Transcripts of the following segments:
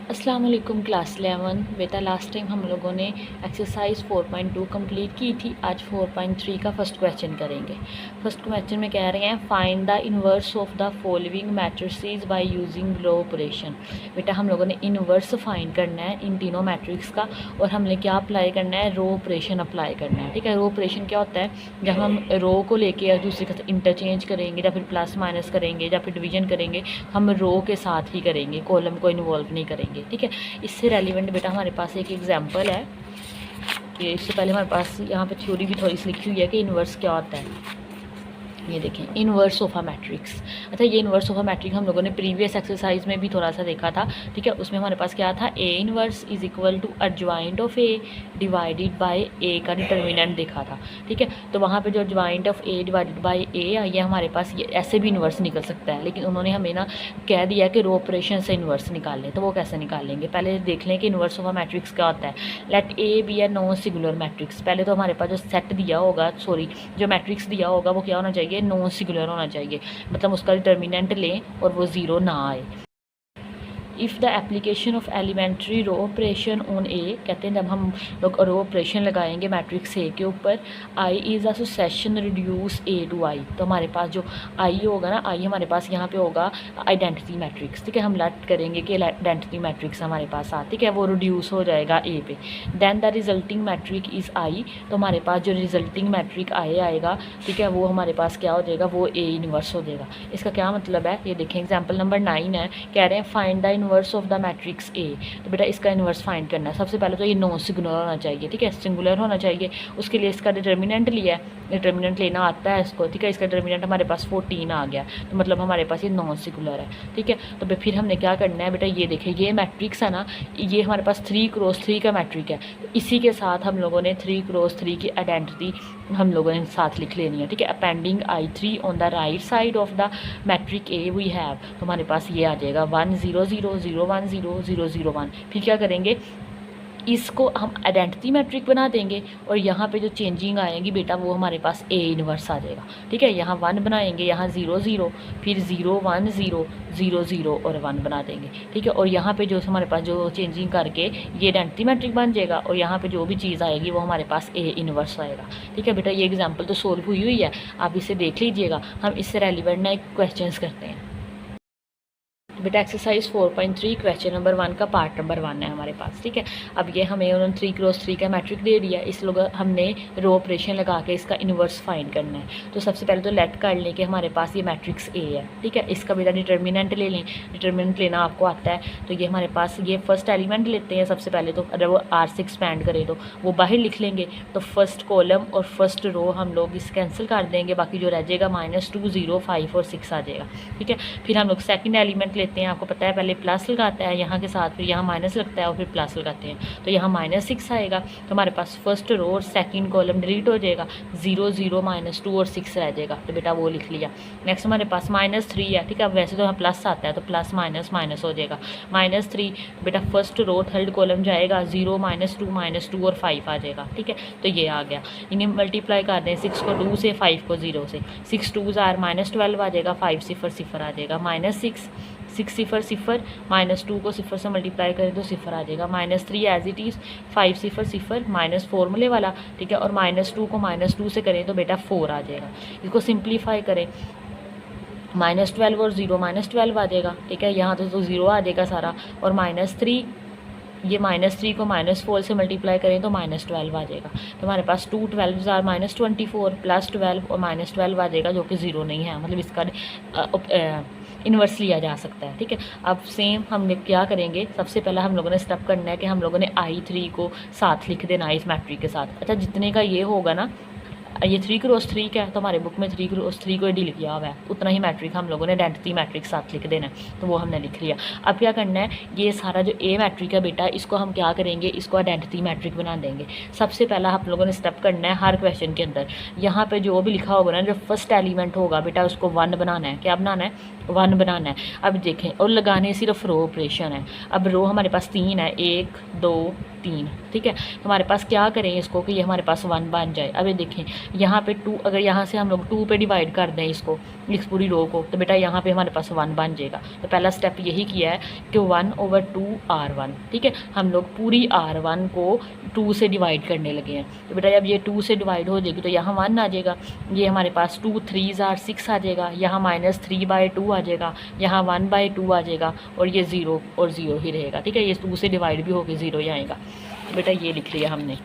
अस्सलाम वालेकुम क्लास 11। बेटा लास्ट टाइम हम लोगों ने एक्सरसाइज 4.2 कंप्लीट की थी। आज 4.3 का फर्स्ट क्वेश्चन करेंगे। फर्स्ट क्वेश्चन में कह रहे हैं find the inverse of the following matrices by using row operation. बेटा हम लोगों ने इन्वर्स फाइंड करना है इन तीनों मैट्रिक्स का, और हमने क्या अप्लाई करना है, रो ऑपरेशन अप्लाई करना है। ठीक है, रो ऑपरेशन क्या होता है, जब हम रो को लेके या दूसरे के साथ इंटरचेंज करेंगे या फिर प्लस माइनस करेंगे या फिर डिवीजन करेंगे, हम रो के साथ ही करेंगे, कॉलम को इन्वॉल्व नहीं करेंगे। ठीक है, इससे रेलिवेंट बेटा हमारे पास एक एग्जांपल है कि इससे पहले हमारे पास यहाँ पे थ्योरी भी थोड़ी सी लिखी हुई है कि इन्वर्स क्या होता है। ये देखें, इन्वर्स ऑफ अ मैट्रिक्स। अच्छा, ये इन्वर्स ऑफ अ मैट्रिक्स हम लोगों ने प्रीवियस एक्सरसाइज में भी थोड़ा सा देखा था। ठीक है, उसमें हमारे पास क्या था, A inverse is equal to adjoint of A divided by A का डिटर्मिनेंट देखा था। ठीक है, तो वहाँ पे जो अडजॉइंट ऑफ ए डिवाइडेड बाय ए ये हमारे पास ये ऐसे भी इन्वर्स निकल सकता है, लेकिन उन्होंने हमें ना कह दिया कि रो ऑपरेशन से इन्वर्स निकाल लें। तो वो कैसे निकालेंगे, पहले देख लें कि इन्वर्स ऑफ अ मैट्रिक्स क्या होता है। Let A be a non singular matrix. पहले तो हमारे पास जो सेट दिया होगा, सॉरी जो मैट्रिक्स दिया होगा वो क्या होना चाहिए, नॉन सिंगुलर होना चाहिए, मतलब उसका डिटर्मिनेंट लें और वो ज़ीरो ना आए। If the application of elementary row operation on A, कहते हैं जब हम लोग रो ऑपरेशन लगाएंगे मैट्रिक्स ए के ऊपर, I is a succession reduce A to I. तो हमारे पास जो आई होगा ना, आई हमारे पास यहाँ पे होगा आइडेंटिटी मैट्रिक्स। ठीक है, हम लेट करेंगे कि आइडेंटिटी मैट्रिक्स हमारे पास आ, ठीक है, वो रिड्यूस हो जाएगा ए पे। Then the resulting matrix is I. तो हमारे पास जो रिजल्टिंग मैट्रिक आएगा, ठीक है, वो हमारे पास क्या हो जाएगा, वो ए इनवर्स हो जाएगा। इसका क्या मतलब है, ये देखें एग्जाम्पल नंबर 9 है, कह रहे हैं find the inverse of the matrix A. तो बेटा इसका इन्वर्स फाइंड करना है। सबसे पहले तो ये नॉन सिंगुलर होना चाहिए। ठीक है, सिंगुलर होना चाहिए, उसके लिए इसका डिटर्मिनेंट लिया है, डिटर्मिनेंट लेना आता है इसको। ठीक है, इसका डिटर्मिनेंट हमारे पास 14 आ गया, तो मतलब हमारे पास ये नॉन सिंगुलर है। ठीक है, तो फिर हमने क्या करना है बेटा, ये देखिए ये मैट्रिक्स है ना, ये हमारे पास 3x3 का मैट्रिक है। तो इसी के साथ हम लोगों ने 3x3 की आइडेंटिटी हम लोगों ने साथ लिख लेनी है। ठीक है, appending I3 on the right side of the matrix A we have. तो हमारे पास ये आ जाएगा 1 0 0 0 1 0 0 0 1। फिर क्या करेंगे, इसको हम आइडेंटिटी मैट्रिक बना देंगे, और यहाँ पे जो चेंजिंग आएगी बेटा वो हमारे पास ए इनवर्स आ जाएगा। ठीक है, यहाँ 1 बनाएंगे, यहाँ 0 0, फिर 0 1 0 0 0 और 1 बना देंगे। ठीक है, और यहाँ पे जो हमारे पास जो चेंजिंग करके ये आइडेंटिटी मैट्रिक बन जाएगा, और यहाँ पे जो भी चीज़ आएगी वो हमारे पास ए इनवर्स आएगा। ठीक है बेटा, ये एग्जाम्पल तो सोल्व हुई है, आप इसे देख लीजिएगा। हम इससे रेलिवेंट ना क्वेश्चन करते हैं। बेटा एक्सरसाइज 4.3 क्वेश्चन नंबर 1 का पार्ट नंबर 1 है हमारे पास। ठीक है, अब ये हमें उन्होंने 3x3 का मैट्रिक दे दिया, इस लोग हमने रो ऑपरेशन लगा के इसका इन्वर्स फाइंड करना है। तो सबसे पहले तो लेट कर लें कि हमारे पास ये मैट्रिक्स ए है। ठीक है, इसका बेटा डिटर्मिनेंट ले लें, डिटर्मिनेंट लेना आपको आता है। तो ये हमारे पास ये फर्स्ट एलिमेंट लेते हैं सबसे पहले, तो अगर वो R से एक्सपैंड करें तो वो बाहर लिख लेंगे। तो फर्स्ट कॉलम और फर्स्ट रो हम लोग इस कैंसिल कर देंगे, बाकी जो रह जाएगा -2 0 5 और 6 आ जाएगा। ठीक है, फिर हम लोग सेकेंड एलिमेंट लेते हैं, आपको पता है पहले प्लस लगाता है यहाँ के साथ, फिर यहाँ माइनस लगता है और फिर प्लस लगाते हैं, तो यहाँ -6 आएगा। तो हमारे पास फर्स्ट रो और सेकंड कॉलम डिलीट हो जाएगा, 0 0 -2 और 6 रह जाएगा। तो बेटा वो लिख लिया। नेक्स्ट हमारे पास -3 है। ठीक है, वैसे तो यहाँ प्लस आता है तो प्लस माइनस माइनस हो जाएगा, -3। बेटा फर्स्ट रो थर्ड कॉलम जाएगा, 0 -2 और 5 आ जाएगा। ठीक है, तो ये आ गया। इन्हें मल्टीप्लाई कर दें, 6 को 2 से, 5 को 0 से, 6 2 आर -12 आ जाएगा, 5 0 0 आ जाएगा, -6 6 0 0 -2 को 0 से मल्टीप्लाई करें तो 0 आ जाएगा, -3 एज इट इज़, 5 0 0 माइनस फॉर्मूले वाला। ठीक है, और -2 को -2 से करें तो बेटा 4 आ जाएगा। इसको सिंप्लीफाई करें, -12 और 0 -12 आ जाएगा। ठीक है, यहाँ तो 0 आ जाएगा सारा, और -3, ये -3 को -4 से मल्टीप्लाई करें तो -12 आ जाएगा। तो हमारे पास 2 12 आर -24 प्लस 12 और -12 आ जाएगा, जो कि 0 नहीं है, मतलब इसका इन्वर्स लिया जा सकता है। ठीक है, अब सेम हम क्या करेंगे, सबसे पहला हम लोगों ने स्टेप करना है कि हम लोगों ने I3 को साथ लिख देना है इस मैट्रिक के साथ। अच्छा, जितने का ये होगा ना, ये 3x3 का है, तो हमारे बुक में 3x3 को डील किया हुआ है, उतना ही मैट्रिक हम लोगों ने आइडेंटिटी मैट्रिक साथ लिख देना है, तो वो हमने लिख लिया। अब क्या करना है, ये सारा जो ए मैट्रिक है बेटा, इसको हम क्या करेंगे, इसको आइडेंटिटी मैट्रिक बना देंगे। सबसे पहला हम लोगों ने स्टेप करना है, हर क्वेश्चन के अंदर यहाँ पे जो भी लिखा होगा ना, जो फर्स्ट एलिमेंट होगा बेटा उसको 1 बनाना है। क्या बनाना है, 1 बनाना है। अब देखें, और लगाने सिर्फ रो ऑपरेशन है। अब रो हमारे पास 3 है, 1 2 3, ठीक है। तो हमारे पास क्या करें इसको कि ये हमारे पास 1 बन जाए। अब ये देखें यहाँ पे 2, अगर यहाँ से हम लोग 2 पे डिवाइड कर दें इसको, इस पूरी रो को, तो बेटा यहाँ पे हमारे पास 1 बन जाएगा। तो पहला स्टेप यही किया है कि 1/2 R1, ठीक है। हम लोग पूरी R1 को 2 से डिवाइड करने लगे हैं। तो बेटा जब ये 2 से डिवाइड हो जाएगी तो यहाँ 1 आ जाएगा, ये हमारे पास 2 3s are 6 आ जाएगा, यहाँ -3/2 आ जाएगा, यहाँ 1/2 आ जाएगा, और ये 0 और 0 ही रहेगा, ठीक है। ये 2 से डिवाइड भी होकर 0 ही आएगा। तो बेटा ये लिख लिया हमने,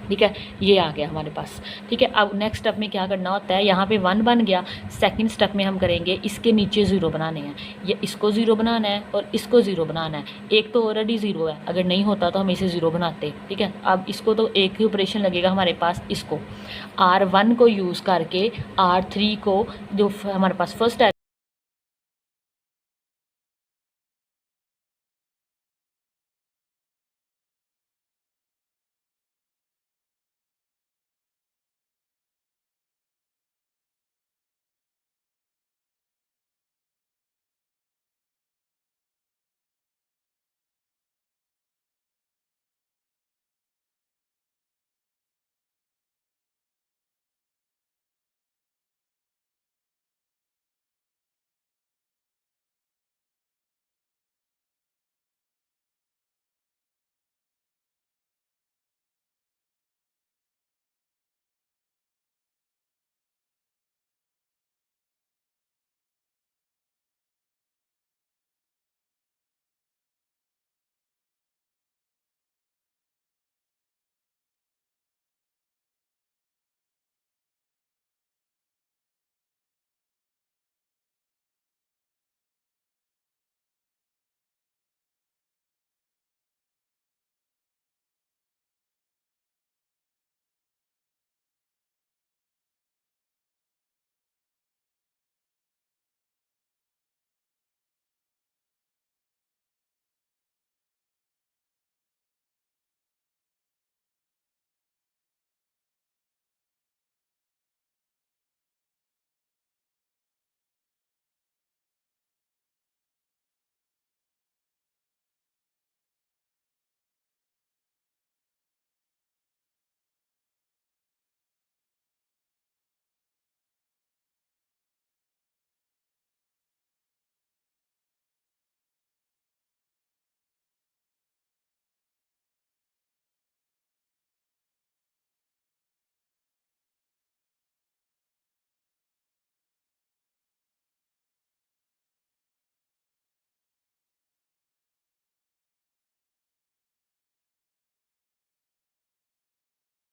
ठीक है, ये आ गया हमारे पास, ठीक है। अब नेक्स्ट स्टेप में क्या करना होता है, यहाँ पे 1 बन गया, सेकंड स्टेप में हम करेंगे इसके नीचे 0 बनाने हैं, ये इसको 0 बनाना है और इसको 0 बनाना है। एक तो ऑलरेडी 0 है, अगर नहीं होता तो हम इसे 0 बनाते, ठीक है। अब इसको तो एक ही ऑपरेशन लगेगा हमारे पास, इसको R1 को यूज़ करके R3 को, जो हमारे पास फर्स्ट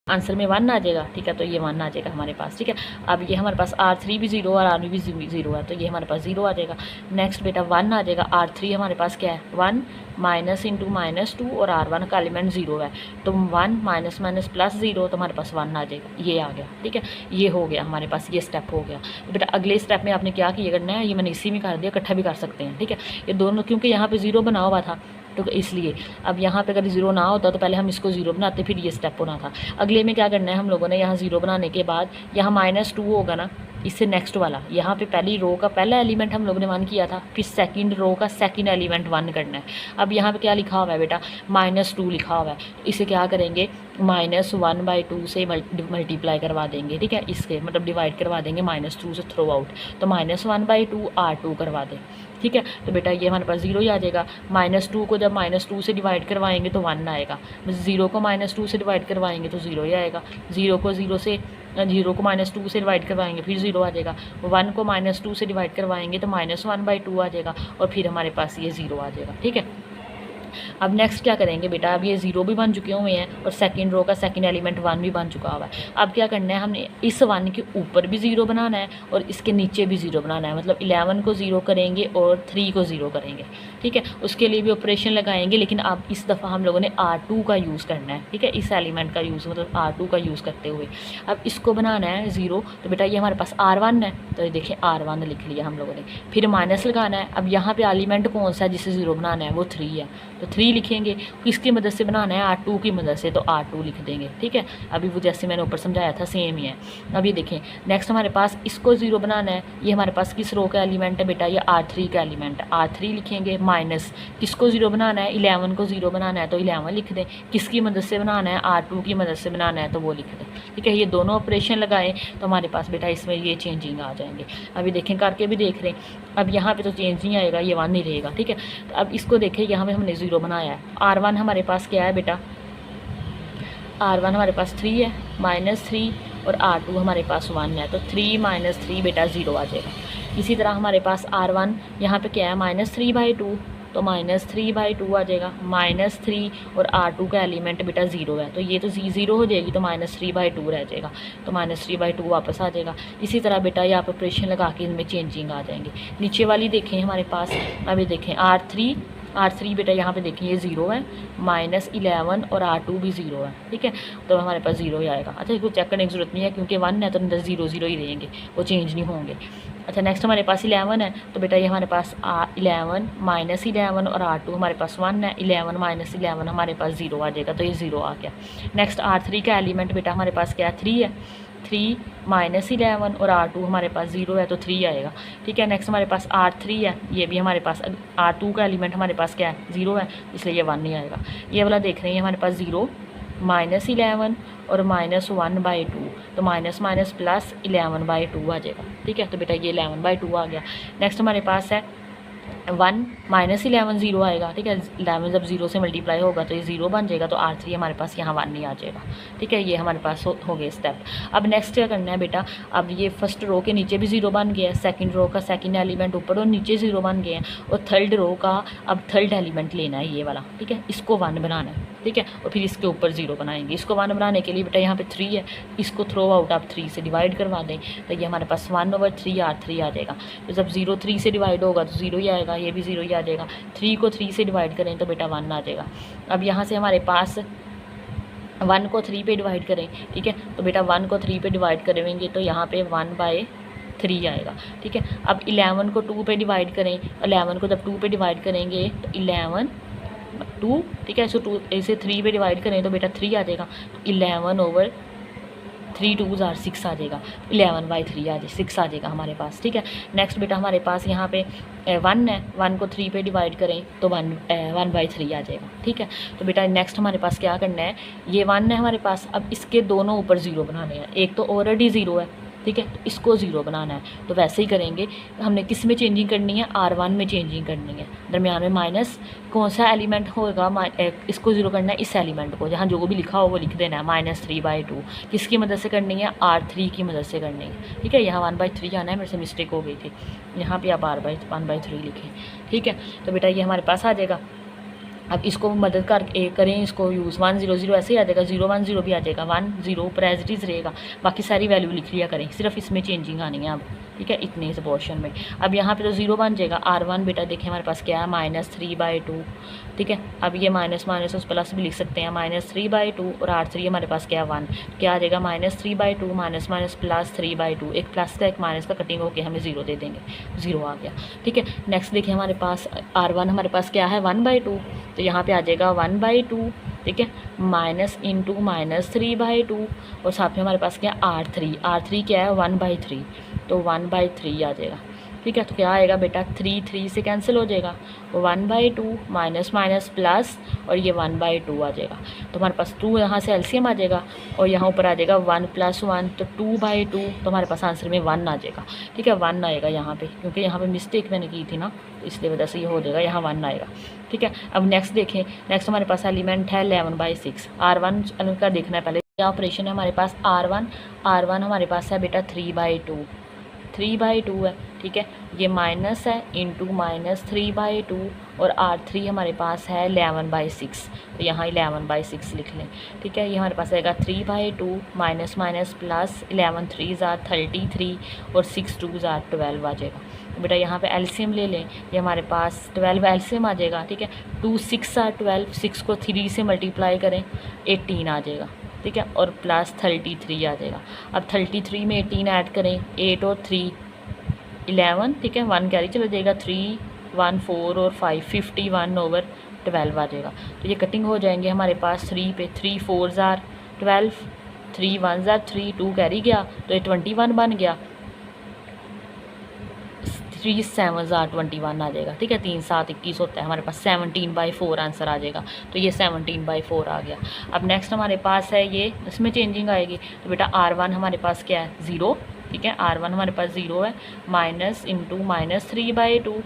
आंसर में 1 आ जाएगा, ठीक है। तो ये 1 आ जाएगा हमारे पास, ठीक है। अब ये हमारे पास R3 भी 0 और R भी 0 है, तो ये हमारे पास 0 आ जाएगा। नेक्स्ट बेटा 1 आ जाएगा, R3 हमारे पास क्या है 1 माइनस इंटू -2 और R1 का एलिमेंट 0 है, तो 1 माइनस माइनस प्लस 0, तो हमारे पास 1 आ जाएगा, ये आ गया, ठीक है। ये हो गया हमारे पास, ये स्टेप हो गया। तो बेटा अगले स्टेप में आपने क्या किया करना है, ये मैंने इसी में कर दिया, इकट्ठा भी कर सकते हैं, ठीक है। ये दोनों क्योंकि यहाँ पे 0 बना हुआ था तो इसलिए अब यहाँ पे अगर 0 ना होता तो पहले हम इसको 0 बनाते, फिर ये स्टेप होना था। अगले में क्या करना है हम लोगों ने, यहाँ 0 बनाने के बाद यहाँ -2 होगा ना, इससे नेक्स्ट वाला, यहाँ पे पहली रो का पहला एलिमेंट हम लोगों ने 1 किया था, फिर सेकंड रो का सेकंड एलिमेंट 1 करना है। अब यहाँ पे क्या लिखा हुआ है बेटा, -2 लिखा हुआ है, तो इसे क्या करेंगे -1/2 से मल्टीप्लाई करवा देंगे, ठीक है। इसके मतलब डिवाइड करवा देंगे -2 से थ्रू आउट, तो -1/2 R2 करवा दें, ठीक है। तो बेटा ये हमारे पास 0 ही आ जाएगा। -2 को जब -2 से डिवाइड करवाएंगे तो 1 आएगा, 0 को -2 से डिवाइड करवाएंगे तो 0 ही आएगा, 0 को -2 से डिवाइड करवाएंगे फिर 0 आ जाएगा, 1 को -2 से डिवाइड करवाएंगे तो -1/2 आ जाएगा, और फिर हमारे पास ये 0 आ जाएगा, ठीक है। अब नेक्स्ट क्या करेंगे बेटा, अब ये 0 भी बन चुके हुए हैं और सेकंड रो का सेकंड एलिमेंट 1 भी बन चुका हुआ है। अब क्या करना है, हमने इस 1 के ऊपर भी 0 बनाना है और इसके नीचे भी 0 बनाना है, मतलब 11 को 0 करेंगे और 3 को 0 करेंगे, ठीक है। उसके लिए भी ऑपरेशन लगाएंगे, लेकिन अब इस दफ़ा हम लोगों ने R2 का यूज़ करना है, ठीक है, इस एलिमेंट का यूज़, मतलब R2 का यूज़ करते हुए अब इसको बनाना है 0। तो बेटा ये हमारे पास R1 है, तो ये देखिए R1 लिख लिया हम लोगों ने, फिर माइनस लगाना है। अब यहाँ पे एलिमेंट कौन सा है जिसे 0 बनाना है, वो 3 है, तो 3 लिखेंगे। किसकी मदद से बनाना है, R2 की मदद से, तो R2 लिख देंगे, ठीक है। अभी वो जैसे मैंने ऊपर समझाया था सेम ही है। अब ये देखें नेक्स्ट हमारे पास इसको 0 बनाना है, ये हमारे पास किस रो का एलिमेंट है बेटा, ये R3 का एलिमेंट है, R3 लिखेंगे माइनस किसको ज़ीरो बनाना है, 11 को ज़ीरो बनाना है तो 11 लिख दें, किसकी मदद से बनाना है, R2 की मदद से बनाना है तो वो लिख दें। ठीक है, ये दोनों ऑपरेशन लगाएं तो हमारे पास बेटा इसमें ये चेंजिंग आ जाएंगे। अभी देखें करके भी देख रहे हैं, अब यहाँ पे तो चेंज नहीं आएगा, ये 1 नहीं रहेगा। ठीक है, तो अब इसको देखें, यहाँ पे हमने ज़ीरो बनाया है। R1 हमारे पास क्या है बेटा, R1 हमारे पास 3 है, -3 और R2 हमारे पास 1 है, तो 3 - 3 बेटा 0 आ जाएगा। इसी तरह हमारे पास R1 यहाँ पे क्या है, -3/2, तो -3/2 आ जाएगा। -3 और R2 का एलिमेंट बेटा 0 है, तो ये तो 0 हो जाएगी, तो -3/2 रह जाएगा, तो -3/2 वापस आ जाएगा। इसी तरह बेटा ये आप ऑपरेशन लगा के इनमें चेंजिंग आ जाएंगे। नीचे वाली देखें हमारे पास, अभी देखें R3 बेटा यहाँ पे देखें ये 0 है, -11 और R2 भी 0 है। ठीक है, तो हमारे पास 0 ही आएगा। अच्छा, इसको चेक करने की ज़रूरत नहीं है क्योंकि 1 है तो अंदर 0 0 ही रहेंगे, वो चेंज नहीं होंगे। अच्छा, नेक्स्ट हमारे पास 11 है, तो बेटा ये हमारे पास 11 -11 और R2 हमारे पास 1 है, 11 - 11 हमारे पास 0 आ जाएगा, तो ये 0 आ गया। नेक्स्ट R3 का एलिमेंट बेटा हमारे पास क्या है, 3 है, 3 -11 और R2 हमारे पास 0 है, तो 3 आएगा। ठीक है, नेक्स्ट हमारे पास R3 है, ये भी हमारे पास R2 का एलिमेंट हमारे पास क्या है, 0 है, इसलिए ये 1 नहीं आएगा। ये वाला देख रहे हैं हमारे पास 0 -11 और -1/2, तो माइनस माइनस प्लस 11/2 आ जाएगा। ठीक है, तो बेटा ये 11/2 आ गया। नेक्स्ट हमारे पास है 1 -11 0 आएगा। ठीक है, 11 जब 0 से मल्टीप्लाई होगा तो ये 0 बन जाएगा, तो R3 हमारे पास यहाँ 1 नहीं आ जाएगा। ठीक है, ये हमारे पास हो गए स्टेप। अब नेक्स्ट क्या करना है बेटा, अब ये फर्स्ट रो के नीचे भी 0 बन गया है, सेकंड रो का सेकंड एलिमेंट ऊपर और नीचे 0 बन गए हैं, और थर्ड रो का अब थर्ड एलिमेंट लेना है ये वाला। ठीक है, इसको 1 बनाना है। ठीक है, और फिर इसके ऊपर 0 बनाएंगे। इसको 1 बनाने के लिए बेटा यहाँ पे 3 है, इसको थ्रो आउट आप 3 से डिवाइड करवा दें, तो ये हमारे पास 1/3 R3 आ जाएगा। तो जब 0 3 से डिवाइड होगा तो 0 ही आएगा, ये भी 0 ही आ जाएगा। 3 को 3 से डिवाइड करें तो बेटा 1 आ जाएगा। अब यहाँ से हमारे पास 1 को 3 पे डिवाइड करें। ठीक है, तो बेटा 1 को 3 पे डिवाइड करेंगे तो यहाँ पे 1/3 आएगा। ठीक है, अब 11 को 2 पे डिवाइड करें, 11 को जब 2 पे डिवाइड करेंगे तो 11 2, ठीक है, सो 2 इसे 3 पे डिवाइड करें तो बेटा 3 आ जाएगा। 11/3 2s are 6 आ जाएगा, 11/3 आ जाए 6 आ जाएगा हमारे पास। ठीक है, नेक्स्ट बेटा हमारे पास यहाँ पे 1 है, 1 को 3 पे डिवाइड करें तो 1/3 आ जाएगा। ठीक है, तो बेटा नेक्स्ट हमारे पास क्या करना है, ये 1 है हमारे पास, अब इसके दोनों ऊपर 0 बनाने हैं। एक तो ऑलरेडी 0 है, ठीक है, तो इसको 0 बनाना है, तो वैसे ही करेंगे। हमने किस में चेंजिंग करनी है, R1 में चेंजिंग करनी है। दरमियान में माइनस कौन सा एलिमेंट होगा, इसको 0 करना है, इस एलिमेंट को, जहाँ जो भी लिखा हो वो लिख देना है। -3/2 किसकी मदद से करनी है, R3 की मदद से करनी है। ठीक है, यहाँ 1/3 आना है, मेरे से मिस्टेक हो गई थी, यहाँ पे आप 1/3 लिखें। ठीक है, तो बेटा ये हमारे पास आ जाएगा। अब इसको मदद करें, इसको यूज़ 1 0 0 ऐसे ही आ जाएगा, 0 1 0 भी आ जाएगा, 1 0 ऊपर एज इट इज़ रहेगा, बाकी सारी वैल्यू लिख लिया करें, सिर्फ इसमें चेंजिंग आनी है अब। ठीक है, इतने इस पोर्शन में। अब यहाँ पे तो 0 बन जाएगा। R1 बेटा देखिए हमारे पास क्या है, -3/2। ठीक है, अब ये माइनस माइनस उस प्लस भी लिख सकते हैं, -3/2 और R3 हमारे पास क्या है 1, क्या आ जाएगा -3/2 माइनस माइनस प्लस 3/2, एक प्लस का एक माइनस का कटिंग होकर हमें 0 दे देंगे, 0 आ गया। ठीक है, नेक्स्ट देखिए हमारे पास R1 हमारे पास क्या है 1/2, तो यहाँ पे आ जाएगा 1/2। ठीक है, माइनस इंटू -3/2 और साथ में हमारे पास क्या है R3 क्या है 1/3, तो 1/3 आ जाएगा। ठीक है, तो क्या आएगा बेटा 3 3 से कैंसिल हो जाएगा, 1/2 माइनस माइनस प्लस और ये 1/2 आ जाएगा। तो हमारे पास 2 यहाँ से एलसीएम आ जाएगा और यहाँ ऊपर आ जाएगा 1 + 1, तो 2/2, तो हमारे पास आंसर में 1 आ जाएगा। ठीक है, 1 आएगा यहाँ पे, क्योंकि यहाँ पे मिस्टेक मैंने की थी ना, तो इसलिए वजह से ये हो जाएगा, यहाँ 1 आएगा। ठीक है, अब नेक्स्ट देखें, नेक्स्ट हमारे पास एलिमेंट है 11/6। R1 का देखना है पहले, क्या ऑपरेशन है हमारे पास, R1 हमारे पास है बेटा 3/2 है। ठीक है, ये माइनस है इंटू -3/2 और R3 हमारे पास है 11/6, तो यहाँ 11/6 लिख लें। ठीक है, ये हमारे पास आएगा 3/2 minus minus plus 11 3s are 33 और 6 2s are 12 आ जाएगा। तो बेटा यहाँ पे एलसीएम ले लें, ये हमारे पास 12 एलसीएम आ जाएगा। ठीक है, 2 6 are 12, 6 को 3 से मल्टीप्लाई करें 18 आ जाएगा। ठीक है, और प्लस 33 आ जाएगा। अब 33 में 18 ऐड करें, 8 और 3 11, ठीक है, 1 कैरी चला जाएगा, 3 1 4 और 5 51/12 आ जाएगा। तो ये कटिंग हो जाएंगे हमारे पास 3 पे, 3 4s are 12, 3 1s are 3, 2 carry गया तो ये 21 बन गया, 3 7 21 आ जाएगा, ठीक है। 3 7 21 होता है, हमारे पास 17/4 आंसर आ जाएगा। तो ये 17/4 आ गया। अब नेक्स्ट हमारे पास है ये, इसमें चेंजिंग आएगी। तो बेटा R1 हमारे पास क्या है, 0, ठीक है। R1 हमारे पास 0 है, माइनस इंटू -3/2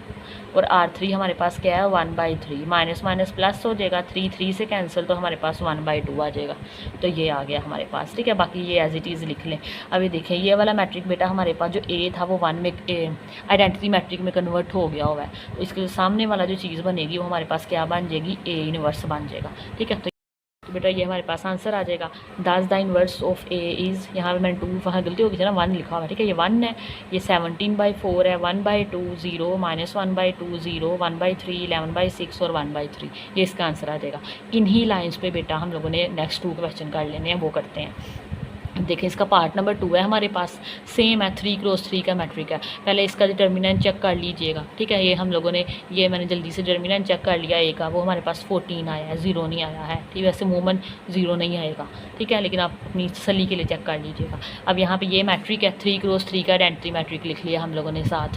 और R3 हमारे पास क्या है, 1/3, माइनस माइनस प्लस हो जाएगा, 3 3 से कैंसिल, तो हमारे पास 1/2 आ जाएगा। तो ये आ गया हमारे पास, ठीक है। बाकी ये एज इट इज़ लिख लें। अभी देखें ये वाला मैट्रिक बेटा हमारे पास जो ए था वो 1 में आइडेंटिटी मैट्रिक में कन्वर्ट हो गया हुआ है। तो इसके सामने वाला जो चीज़ बनेगी वो हमारे पास क्या बन जाएगी, ए इनवर्स बन जाएगा, ठीक है। तो बेटा ये हमारे पास आंसर आ जाएगा। दस the inverse of A is, यहाँ पे मैंने 2 वहाँ गलती हो गई थी ना, 1 लिखा हुआ है, ठीक है। ये 1 है, ये 17/4 है, 1/2 0, -1/2 0, 1/3 11/6 और 1/3, ये इसका आंसर आ जाएगा। इन्हीं लाइंस पे बेटा हम लोगों ने नेक्स्ट 2 क्वेश्चन कर लेने हैं, वो करते हैं। देखिए इसका पार्ट नंबर 2 है हमारे पास, सेम है, 3 क्रॉस 3 का मैट्रिक है। पहले इसका डिटर्मिनेंट चेक कर लीजिएगा, ठीक है। ये हम लोगों ने, ये मैंने जल्दी से डिटर्मिनेंट चेक कर लिया ए का, वो हमारे पास 14 आया है, 0 नहीं आया है, ठीक है। वैसे मूमन 0 नहीं आएगा, ठीक है, लेकिन आप अपनी तसल्ली के लिए चेक कर लीजिएगा। अब यहाँ पे ये मैट्रिक है, 3 क्रॉस 3 का आइडेंटिटी मैट्रिक लिख लिया हम लोगों ने साथ।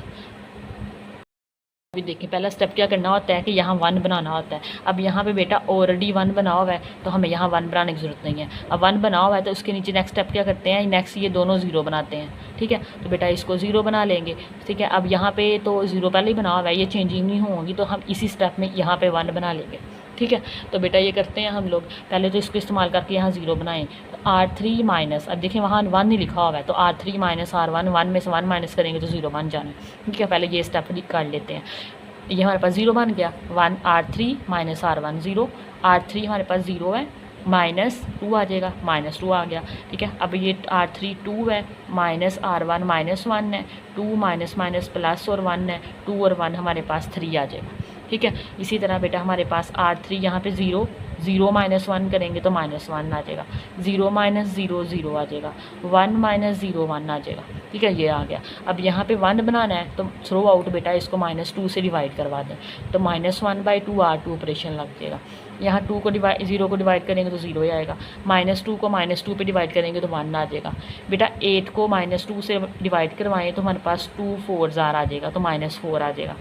अभी देखिए पहला स्टेप क्या करना होता है कि यहाँ 1 बनाना होता है। अब यहाँ पे बेटा ऑलरेडी 1 बना हुआ है, तो हमें यहाँ 1 बनाने की ज़रूरत नहीं है। अब 1 बना हुआ है तो उसके नीचे नेक्स्ट स्टेप क्या करते हैं, नेक्स्ट ये दोनों 0 बनाते हैं, ठीक है। तो बेटा इसको 0 बना लेंगे, ठीक है। अब यहाँ पे तो 0 पहले ही बना हुआ है, ये चेंजिंग नहीं होंगी, तो हम इसी स्टेप में यहाँ पे 1 बना लेंगे, ठीक है। तो बेटा ये करते हैं हम लोग, पहले तो इसको इस्तेमाल करके यहाँ 0 बनाएं। तो R3 माइनस, अब देखिए वहाँ 1 नहीं लिखा हुआ है, तो R3 माइनस R1, 1 में से 1 माइनस करेंगे तो 0 बन जाना है, ठीक है। पहले ये स्टेप कर लेते हैं। ये हमारे पास 0 बन गया, 1 R3 माइनस R1 0, R3 हमारे पास 0 है, -2 आ जाएगा, -2 आ गया, ठीक है। अब ये R3 2 है, माइनस R1 -1 है, 2 माइनस माइनस प्लस और 1 है, 2 और 1 हमारे पास 3 आ जाएगा, ठीक है। इसी तरह बेटा हमारे पास R3 यहाँ पे 0 0 -1 करेंगे तो -1 आ जाएगा, 0 -0 0 आ जाएगा, 1 -0 1 आ जाएगा, ठीक है। ये आ गया। अब यहाँ पे 1 बनाना है तो थ्रो आउट बेटा इसको -2 से डिवाइड करवा दें, तो -1/2 R2 ऑपरेशन लग जाएगा। यहाँ 2 को 0 को डिवाइड करेंगे तो 0 ही आएगा, -2 को -2 पे डिवाइड करेंगे तो 1 आ जाएगा। बेटा 8 को -2 से डिवाइड करवाएं तो हमारे पास 2 4 आ जाएगा, तो -4 आ जाएगा,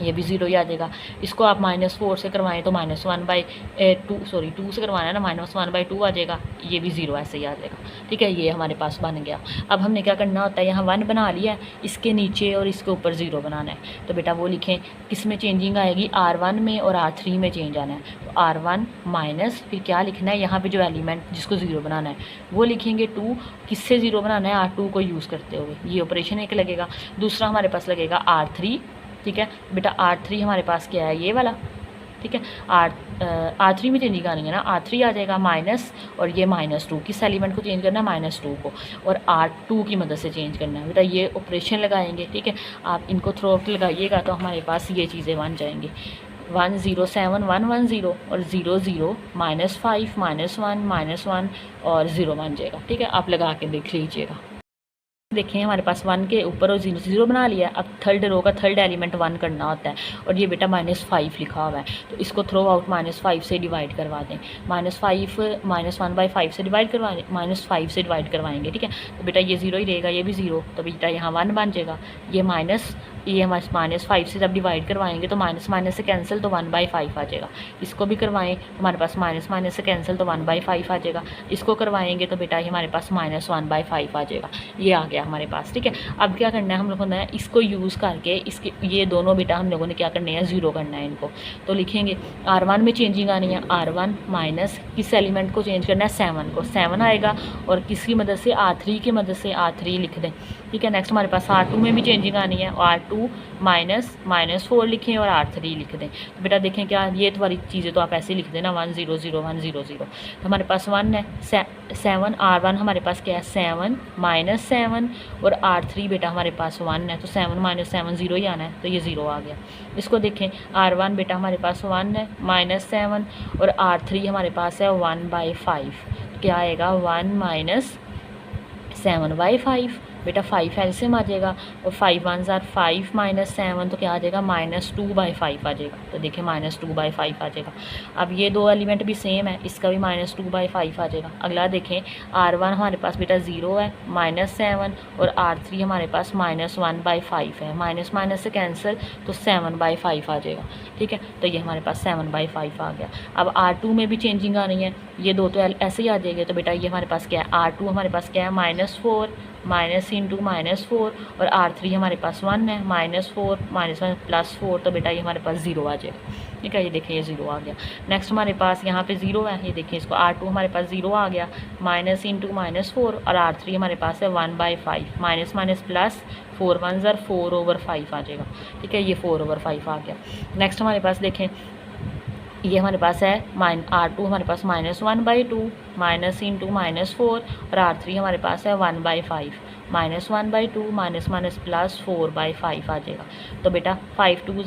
ये भी 0 ही आ जाएगा। इसको आप -4 से करवाएं तो -2 से करवाना है ना, -1/2 आ जाएगा, ये भी 0 ऐसे ही आ जाएगा, ठीक है। ये हमारे पास बन गया। अब हमने क्या करना होता है, यहाँ 1 बना लिया है, इसके नीचे और इसके ऊपर 0 बनाना है। तो बेटा वो लिखें, किस में चेंजिंग आएगी, R1 में और R3 में चेंज आना है। तो R1 माइनस, फिर क्या लिखना है, यहाँ पर जो एलिमेंट जिसको 0 बनाना है वो लिखेंगे 2, किससे 0 बनाना है, R2 को यूज़ करते हुए, ये ऑपरेशन एक लगेगा। दूसरा हमारे पास लगेगा R3, ठीक है। बेटा R3 हमारे पास क्या है, ये वाला, ठीक है। R3 में चेंजिंग आनी है ना, R3 आ जाएगा माइनस, और ये -2, किस एलिमेंट को चेंज करना है, -2 को, और R2 की मदद से चेंज करना है। बेटा ये ऑपरेशन लगाएंगे, ठीक है। आप इनको थ्रो आउट लगाइएगा तो हमारे पास ये चीज़ें बन जाएंगी, 1 0 7 1 1 0 और 0 0 -5 -1 -1 और 0 बन जाएगा, ठीक है। आप लगा के देख लीजिएगा। देखें हमारे पास 1 के ऊपर और 0 बना लिया। अब थर्ड रो का थर्ड एलिमेंट 1 करना होता है, और ये बेटा -5 लिखा हुआ है, तो इसको थ्रो आउट -5 से डिवाइड करवा दें। -5 -1/5 से डिवाइड करवाएं, -5 से डिवाइड करवाएंगे, ठीक है। तो बेटा ये 0 ही रहेगा, ये भी 0, तो बेटा यहाँ 1 बन जाएगा। ये -5 से जब डिवाइड करवाएंगे तो माइनस से कैंसिल, तो 1/5 आ जाएगा। इसको भी करवाएं तो हमारे पास माइनस से कैंसिल, तो 1/5 आ जाएगा। इसको करवाएंगे तो बेटा ये हमारे पास -1/5 आ जाएगा। ये आ गया हमारे पास, ठीक है। अब क्या करना है हम लोगों ने, इसको यूज़ करके इसके ये दोनों बेटा हम लोगों ने क्या करना है, 0 करना है इनको। तो लिखेंगे R1 में चेंजिंग आनी है, R1 माइनस किस एलिमेंट को चेंज करना है, 7 को, 7 आएगा, और किसकी मदद से, R3 की मदद से R3 लिख दें, ठीक है। नेक्स्ट हमारे पास R2 में भी चेंजिंग आनी है, R2 -4 लिखें और R3 लिख दें। तो बेटा देखें क्या, ये वाली चीज़ें तो आप ऐसे लिख देना, 1 0 0 1 0 0। तो हमारे पास 1 है, 7 R1 हमारे पास क्या है, 7 -7 और R3 बेटा हमारे पास 1 है, तो 7 -7 0 ही आना है, तो ये 0 आ गया। इसको देखें, R1 बेटा हमारे पास 1 है, -7 और R3 हमारे पास है 1/5, क्या आएगा, 1 -7/5। बेटा 5 एलसीएम आ जाएगा और 5 1 आर 5 माइनस 7 तो क्या आ जाएगा -2/5 आ जाएगा। तो देखिए -2/5 आ जाएगा। अब ये दो एलिमेंट भी सेम है, इसका भी -2/5 आ जाएगा। अगला देखें R1 हमारे पास बेटा 0 है -7 और R3 हमारे पास -1/5 है। माइनस माइनस से कैंसिल तो 7/5 आ जाएगा। ठीक है, तो ये हमारे पास 7/5 आ गया। अब R2 में भी चेंजिंग आ रही है, ये दो तो ऐसे ही आ जाएंगे। तो बेटा ये हमारे पास क्या है, R2 हमारे पास क्या है -4 माइनस इंटू -4 और R3 हमारे पास 1 है -4 -1 +4 तो बेटा ये हमारे पास 0 आ जाएगा। ठीक है, ये देखिए ये 0 आ गया। नेक्स्ट हमारे पास यहाँ पे 0 है, ये देखिए इसको R2 हमारे पास 0 आ गया माइनस इंटू -4 और R3 हमारे पास है 1/5 माइनस माइनस प्लस 4 1 ज़र 4/5 आ जाएगा। ठीक है, ये 4/5 आ गया। नेक्स्ट हमारे पास देखें ये हमारे पास है R2 हमारे पास -1/2 माइनस इंटू -4 और R3 हमारे पास है 1/5 -1/2 माइनस माइनस प्लस 4/5 आ जाएगा। तो बेटा 5 2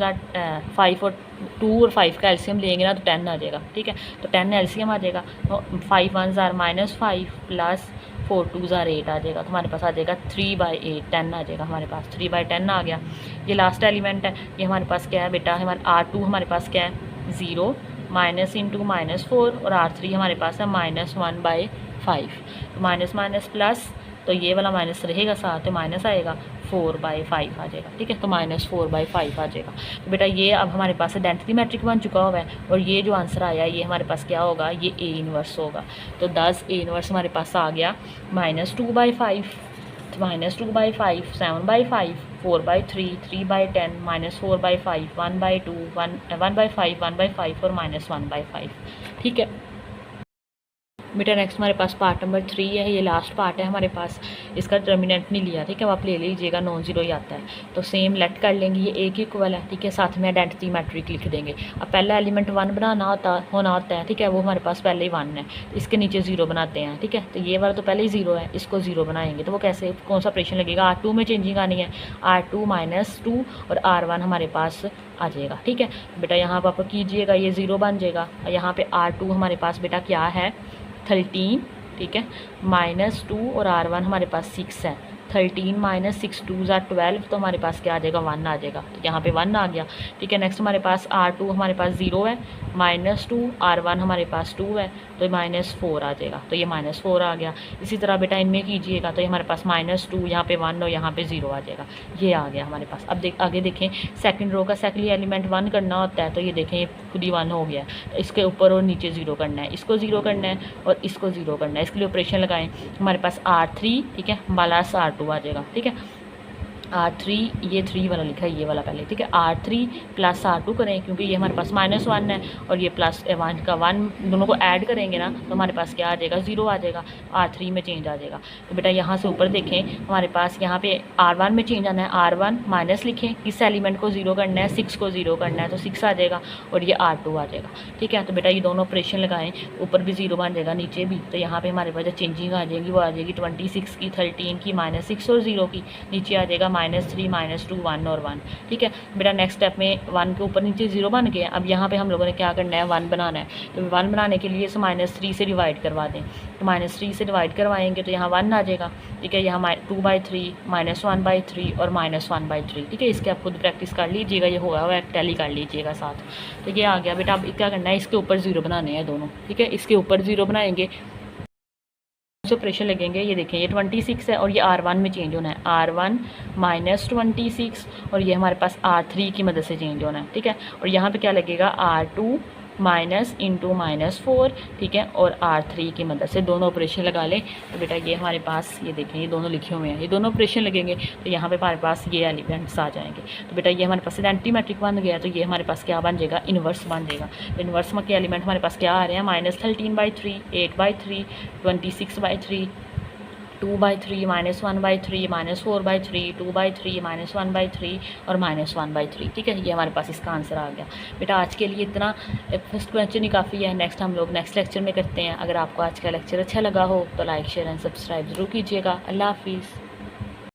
5 और 2 और 5 का एलसीएम लेंगे ना तो 10 आ जाएगा। ठीक है, तो 10 एलसीएम आ जाएगा। तो 5 1 ज़ार -5 प्लस 4 2 ज़ार 8 आ जाएगा। तो हमारे पास आ जाएगा 3/8 10 आ जाएगा। हमारे पास 3/10 आ गया। ये लास्ट एलिमेंट है, ये हमारे पास क्या है बेटा, हमारा R2 हमारे पास क्या है 0 माइनस इंटू -4 और R3 हमारे पास है -1/5 तो माइनस माइनस प्लस तो ये वाला माइनस रहेगा साथ में माइनस आएगा 4/5 आ जाएगा। ठीक है, तो -4/5 आ जाएगा। तो बेटा ये अब हमारे पास आइडेंटिटी मैट्रिक बन चुका हुआ है और ये जो आंसर आया ये हमारे पास क्या होगा, ये A इनवर्स होगा। तो 10 A इनवर्स हमारे पास आ गया -2/5 -2/5 7/5 4/3 3/10 -4/5 1/2 1/5 1/5 और -1/5। ठीक है बेटा, नेक्स्ट हमारे पास पार्ट नंबर 3 है, ये लास्ट पार्ट है हमारे पास। इसका डिटर्मिनेंट नहीं लिया, ठीक है, आप ले लीजिएगा, नॉन जीरो ही आता है। तो सेम लेट कर लेंगे, ये एक ही इक्वल है। ठीक है, साथ में आइडेंटिटी मैट्रिक लिख देंगे। अब पहला एलिमेंट 1 बनाना होना होता है। ठीक है, वो हमारे पास पहले ही 1 है, इसके नीचे 0 बनाते हैं। ठीक है, तो ये वाला तो पहले ही 0 है, इसको 0 बनाएंगे तो वो कैसे, कौन सा ऑपरेशन लगेगा, R2 में चेंजिंग आनी है, R2 -2 और R1 हमारे पास आ जाएगा। ठीक है बेटा, यहाँ पर आप कीजिएगा, ये 0 बन जाएगा। यहाँ पे R2 हमारे पास बेटा क्या है 13। ठीक है, -2 और R1 हमारे पास 6 है। 13 - 6 2 ज़ार 12 तो हमारे पास क्या आ जाएगा 1 आ जाएगा। तो यहाँ पे 1 आ गया। ठीक है, नेक्स्ट हमारे पास R2 हमारे पास 0 है, -2 R1 हमारे पास 2 है तो -4 आ जाएगा। तो ये -4 आ गया। इसी तरह बेटा इनमें कीजिएगा तो ये हमारे पास -2 यहाँ पे 1 और यहाँ पे 0 आ जाएगा। ये आ गया हमारे पास। अब आगे देखें, सेकंड रो का सेकंड एलिमेंट 1 करना होता है तो ये देखें खुद ही 1 हो गया। तो इसके ऊपर और नीचे 0 करना है, इसको 0 करना है और इसको 0 करना है। इसके लिए ऑपरेशन लगाएं, हमारे पास R3 ठीक है प्लस R2 आ जाएगा। ठीक है, R3 ये 3 वाला लिखा है, ये वाला पहले। ठीक है, R3 + R2 करें क्योंकि ये हमारे पास -1 है और ये +1 का 1 दोनों को ऐड करेंगे ना तो हमारे पास क्या आ जाएगा 0 आ जाएगा। R3 में चेंज आ जाएगा। तो बेटा यहाँ से ऊपर देखें, हमारे पास यहाँ पे R1 में चेंज आना है। R1 माइनस लिखें, किस एलिमेंट को 0 करना है, 6 को 0 करना है तो 6 आ जाएगा और ये R2 आ जाएगा। ठीक है, तो बेटा ये दोनों ऑपरेशन लगाएं, ऊपर भी 0 बन जाएगा नीचे भी। तो यहाँ पर हमारे पास जो चेंजिंग आ जाएगी वो आ जाएगी 26 की, 13 की, -6 और 0 की, नीचे आ जाएगा -3 -2 1 और 1। ठीक है बेटा, नेक्स्ट स्टेप में 1 के ऊपर नीचे 0 बन गए। अब यहाँ पे हम लोगों ने क्या करना है 1 बनाना है। तो 1 बनाने के लिए इसे -3 से डिवाइड करवा दें। तो -3 से डिवाइड करवाएंगे तो यहाँ 1 आ जाएगा। ठीक है, यहाँ 2/3 -1/3 और -1/3। ठीक है, इसके आप खुद प्रैक्टिस कर लीजिएगा, ये होगा हुआ टैली कर लीजिएगा साथ। तो ये आ गया बेटा। अब क्या करना है, इसके ऊपर 0 बनाने हैं दोनों। ठीक है, इसके ऊपर 0 बनाएंगे, ऑपरेशन लगेंगे। ये देखें, ये 26 है और ये R1 में चेंज होना है, R1 -26 और ये हमारे पास R3 की मदद से चेंज होना है। ठीक है, और यहाँ पे क्या लगेगा R2 -4। ठीक है, और R3 की मदद से दोनों ऑपरेशन लगा लें। तो बेटा ये हमारे पास ये देखें, ये दोनों लिखे हुए हैं, ये दोनों ऑपरेशन लगेंगे तो यहाँ पे हमारे पास ये एलिमेंट्स आ जाएंगे। तो बेटा ये हमारे पास आइडेंटिटी मैट्रिक बन गया। तो ये हमारे पास क्या बन जाएगा, इन्वर्स बन जाएगा। तो इन्वर्स में के एलिमेंट हमारे पास क्या आ रहे हैं, -13/3 8/3 26/3 2/3 -1/3 -4/3 2/3 -1/3 और -1/3। ठीक है, ये हमारे पास इसका आंसर आ गया। बेटा आज के लिए इतना, फर्स्ट क्वेश्चन ही काफ़ी है। नेक्स्ट हम लोग नेक्स्ट लेक्चर में करते हैं। अगर आपको आज का लेक्चर अच्छा लगा हो तो लाइक शेयर एंड सब्सक्राइब ज़रूर कीजिएगा। अल्लाह हाफिज़।